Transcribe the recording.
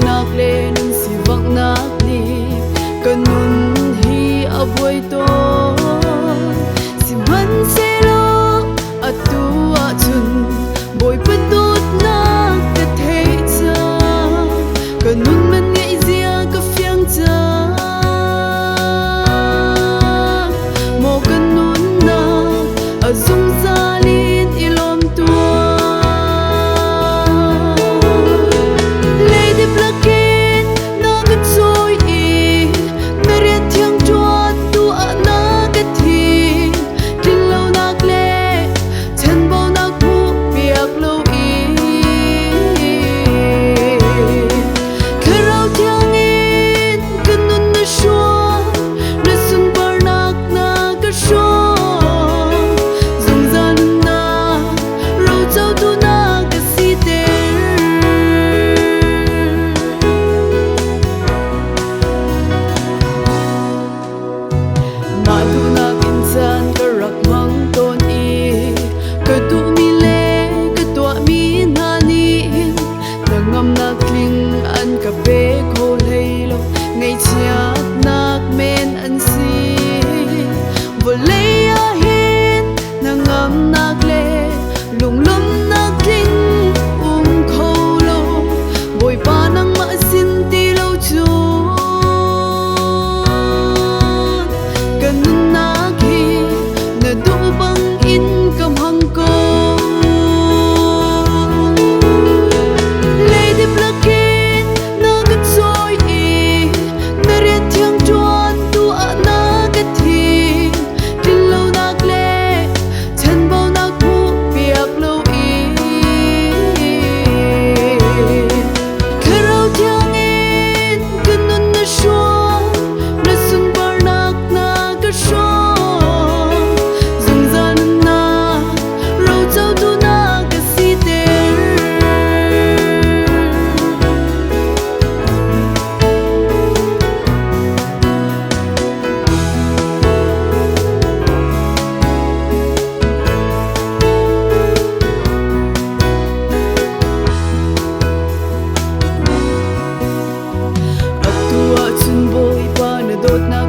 nak le nun si vak nak ni kanun hi aboy to si man se lo atua chun boy patut nak ka thei cha kanun man ngai zia ka fiang cha mo kanun na azung zalin ilom tua lady blacken na ka choi i na re thiang chuat tu na ka thi tin lo nak le chen bo nak bu piak lo i kharau thiang in kanun na shwa na sun par nak na ka shwa zung zan na ro chau tu na ka si ter na tu na kinsan ka rak mang ton i ka tu mi le ka tua mi na ni na ngam nak kling an ka be ko lei lo ngai chiat nak men an si vo lei a hin na ngam nak le lung lum nak kling kho lo boy pa nang ma sin ti lo chu kanun nak hi na du bang in kam hang ko lady blacken na ka choi i na re thiang chuan tu na ka thi tin lo nak le chen bo nak bu piak lo i kharau thiang in kanun na shwa na sun par nak na ka shwa zung zan na ro chau tu na ka si ter atua chun boy pa na dot nak